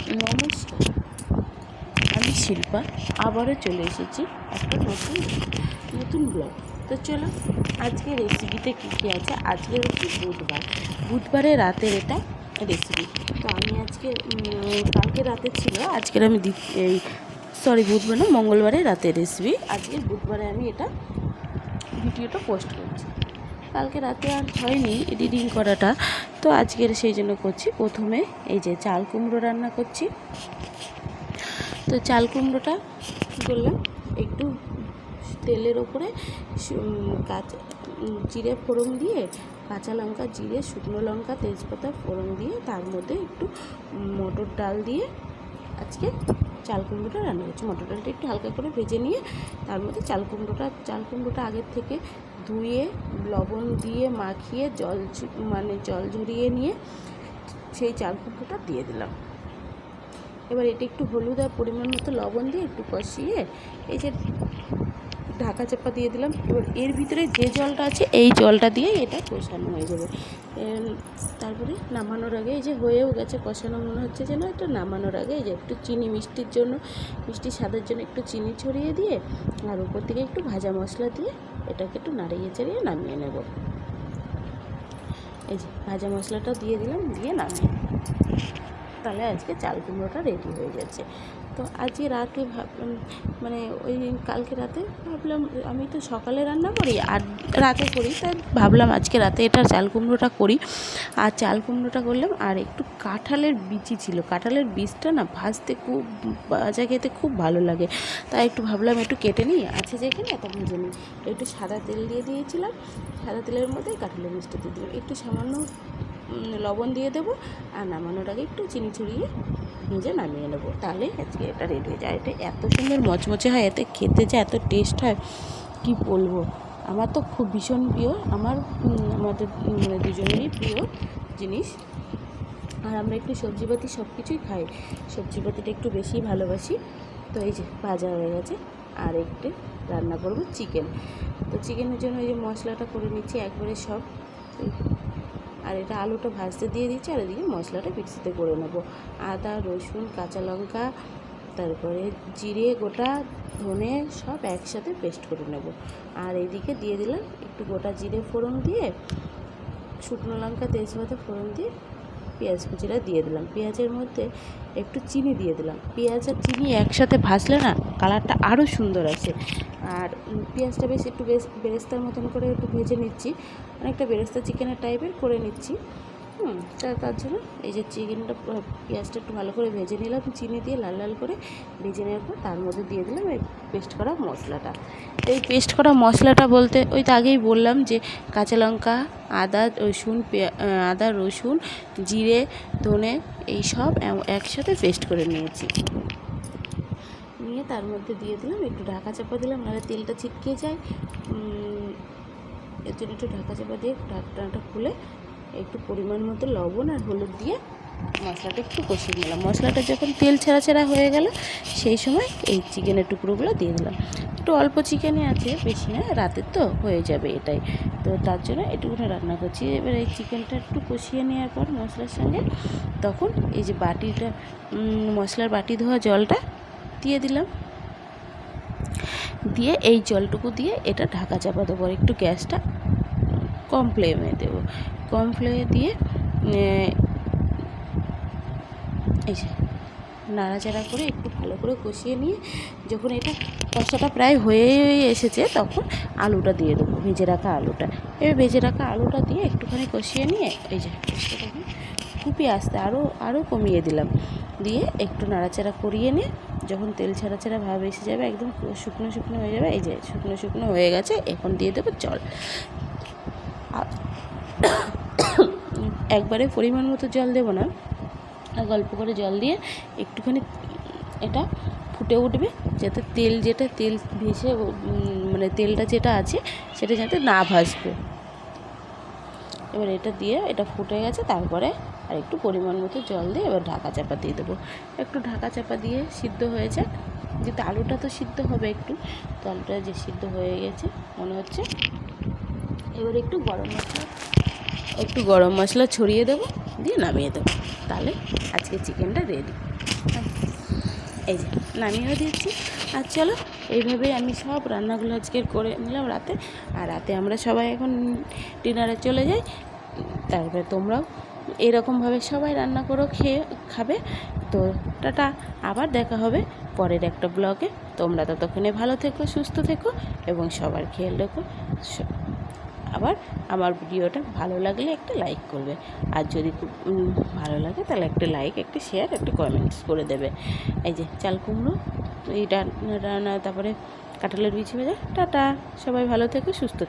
নমস্কার, আমি শিল্পা আবারও চলে এসেছি একটা নতুন ব্লগ। তো চলো আজকে রেসিপিতে কী কী আছে। আজকে হচ্ছে বুধবারে রাতের এটা রেসিপি। তো আমি আজকে কালকে রাতে ছিল, আজকের আমি বুধবার না, মঙ্গলবারে রাতের রেসিপি। আজকের বুধবারে আমি এটা ভিডিওটা পোস্ট করছি। কালকে রাতে আর হয়নি এডিটিং করাটা, তো আজকের সেই জন্য করছি। প্রথমে এই যে চাল কুমড়ো রান্না করছি। তো চাল কুমড়োটা কী করলাম, একটু তেলের ওপরে জিরে ফোড়ন দিয়ে, কাঁচা লঙ্কা, জিরে, শুকনো লঙ্কা, তেজপাতা ফোড়ন দিয়ে, তার মধ্যে একটু মটর ডাল দিয়ে আজকে চাল কুমড়োটা রান্না করছি। মটর ডালটা একটু হালকা করে ভেজে নিয়ে তার মধ্যে চাল কুমড়োটা আগের থেকে ধুয়ে লবণ দিয়ে মাখিয়ে জল ঝরিয়ে নিয়ে সেই চাল কুমড়োটা দিয়ে দিলাম। এবার এটা একটু হলুদ আর পরিমাণ মতো লবণ দিয়ে একটু কষিয়ে এই যে ঢাকা চাপা দিয়ে দিলাম। এবার এর ভিতরে যে জলটা আছে এই জলটা দিয়ে এটা কষানো হয়ে যাবে। তারপরে নামানোর আগে এই যে হয়েও গেছে কষানো, মনে হচ্ছে যেন এটা নামানোর আগে এই যে একটু চিনি, মিষ্টি স্বাদের জন্য একটু চিনি ছড়িয়ে দিয়ে আর উপর থেকে একটু ভাজা মশলা দিয়ে এটাকে একটু নাড়িয়ে চাড়িয়ে নামিয়ে নেব। এই যে ভাজা মশলাটা দিয়ে দিলাম, দিয়ে নামিয়ে, তাহলে আজকে চাল কুমড়োটা রেডি হয়ে যাচ্ছে। তো আজকে রাতে ভাবলাম, মানে ওই কালকে রাতে ভাবলাম, আমি তো সকালে রান্না করি আর রাতে করি, তাই ভাবলাম আজকে রাতে এটা চাল কুমড়োটা করি। আর চাল কুমড়োটা করলাম, আর একটু কাঁঠালের বিচি ছিল, কাঁঠালের বীজটা না ভাজতে ভাজা খেতে খুব ভালো লাগে, তাই একটু ভাবলাম একটু কেটে নিই, আছে যেখানে এটা ভেজে নিই। একটু সাদা তেল দিয়ে দিয়েছিলাম, সাদা তেলের মধ্যে কাঁঠালের বীজটা দিয়ে দিলাম, একটু সামান্য লবণ দিয়ে দেবো, আর নামানোর আগে একটু চিনি ছড়িয়ে ভেজে নামিয়ে নেবো, তাহলে আজকে এটা রেডি হয়ে যায়। এটা এত সুন্দর মচমচে হয়, এতে খেতে যে এত টেস্ট হয় কি বলবো। আমার তো খুব ভীষণ প্রিয়, আমাদের মানে দুজনেরই প্রিয় জিনিস। আর আমরা একটু সবজিপাতি সব কিছুই খাই, সবজিপাতিটা একটু বেশি ভালোবাসি। তো এই যে ভাজা হয়ে গেছে, আর একটু রান্না করবো চিকেন। তো চিকেনের জন্য এই যে মশলাটা করে নিচ্ছি একবারে সব, আর এটা আলুটা ভাজতে দিয়ে দিচ্ছি, আর এদিকে মশলাটা মিক্সিতে করে নেবো। আদা, রসুন, কাঁচা লঙ্কা, তারপরে জিরে, গোটা ধনে সব একসাথে পেস্ট করে নেব। আর এইদিকে দিয়ে দিলাম একটু গোটা জিরে ফোড়ন দিয়ে, শুকনো লঙ্কা, তেজপাতা ফোড়ন দিয়ে পেঁয়াজ কুচিটা দিয়ে দিলাম। পেঁয়াজের মধ্যে একটু চিনি দিয়ে দিলাম। পেঁয়াজ আর চিনি একসাথে ভাজলে না কালারটা আরও সুন্দর আসে। আর পেঁয়াজটা একটু বেরেস্তার মতন করে একটু ভেজে নিচ্ছি, অনেকটা বেরেস্তা চিকেনের টাইপের করে নিচ্ছি। তার জন্য এই যে পেঁয়াজটা একটু ভালো করে ভেজে নিলাম, চিনি দিয়ে লাল লাল করে ভেজে নেওয়ার পর তার মধ্যে দিয়ে দিলাম এই পেস্ট করা মশলাটা। এই পেস্ট করা মশলাটা বলতে ওই তো আগেই বললাম যে কাঁচা লঙ্কা, আদা রসুন, জিরে, ধনে এই সব একসাথে পেস্ট করে নিয়েছি। নিয়ে তার মধ্যে দিয়ে দিলাম, একটু ঢাকা চাপা দিলাম, নাহলে তেলটা ছিটকে যায়, এর জন্য একটু ঢাকা চাপা দিয়ে ঢাকনাটা খুলে একটু পরিমাণ মতো লবণ আর হলুদ দিয়ে মশলাটা একটু কষিয়ে নিলাম। মশলাটা যখন তেল ছাড়া হয়ে গেল, সেই সময় এই চিকেনের টুকরোগুলো দিয়ে দিলাম। একটু অল্প চিকেনই আছে, বেশি না, রাতের তো হয়ে যাবে এটাই, তো তার জন্য এটুকুনি রান্না করছি। এবার এই চিকেনটা একটু কষিয়ে নেওয়ার পর মশলার সঙ্গে তখন এই যে মশলার বাটি ধোয়া জলটা দিয়ে দিলাম, দিয়ে এই জলটুকু দিয়ে এটা ঢাকা চাপা দেবো। একটু গ্যাসটা কম ফ্লেমে দেবো, কম ফ্লেমে দিয়ে এই যে নাড়াচাড়া করে একটু ভালো করে কষিয়ে নিয়ে যখন এটা কষাটা প্রায় হয়ে এসেছে, তখন আলুটা দিয়ে দেবো, ভেজে রাখা আলুটা। এবার ভেজে রাখা আলুটা দিয়ে একটুখানি কষিয়ে নিয়ে এই যে তখন ফুপিয়ে আসতে আরও কমিয়ে দিলাম, দিয়ে একটু নাড়াচাড়া করিয়ে নিয়ে যখন তেল ছাড়া ভাব এসে যাবে, একদম শুকনো হয়ে যাবে, এই যে শুকনো হয়ে গেছে, এখন দিয়ে দেবো জল। একবারে পরিমাণ মতো জল দেবো না, গল্প করে জল দিয়ে একটুখানি এটা ফুটে উঠবে, যাতে তেল ভেসে, মানে তেলটা যেটা আছে সেটা যাতে না ভাসবে। এবার এটা দিয়ে এটা ফুটে গেছে, তারপরে আর একটু পরিমাণ মতো জল দিয়ে এবার ঢাকা চাপা দিয়ে দেবো। একটু ঢাকা চাপা দিয়ে সিদ্ধ হয়ে যাক, যেহেতু আলুটা তো সিদ্ধ হবে একটু, তো আলুটা যে সিদ্ধ হয়ে গেছে মনে হচ্ছে। এবার একটু গরম মশলা ছড়িয়ে দেবো, দিয়ে নামিয়ে দেবো, তাহলে আজকে চিকেনটা রেডি। এই যে নামিয়েও দিচ্ছি। আর চলো এইভাবেই আমি সব রান্নাগুলো আজকের করে নিলাম রাতে। আর রাতে আমরা সবাই এখন ডিনারে চলে যাই। তারপরে তোমরাও এরকমভাবে সবাই রান্না করো, খেয়ে খাবে। তো টাটা, আবার দেখা হবে পরের একটা ব্লগে। তোমরা ততক্ষণে ভালো থেকো, সুস্থ থেকো এবং সবার খেয়াল রেখো। আবার আমার ভিডিওটা ভালো লাগলে একটা লাইক করবে, আর যদি ভালো লাগে তাহলে একটা লাইক, একটা শেয়ার, একটা কমেন্টস করে দেবে। এই যে চাল কুমড়ো, এই রান্না, তারপরে কাঁঠালের বিচি ভাজা। টাটা, সবাই ভালো থেকো, সুস্থ থেকো।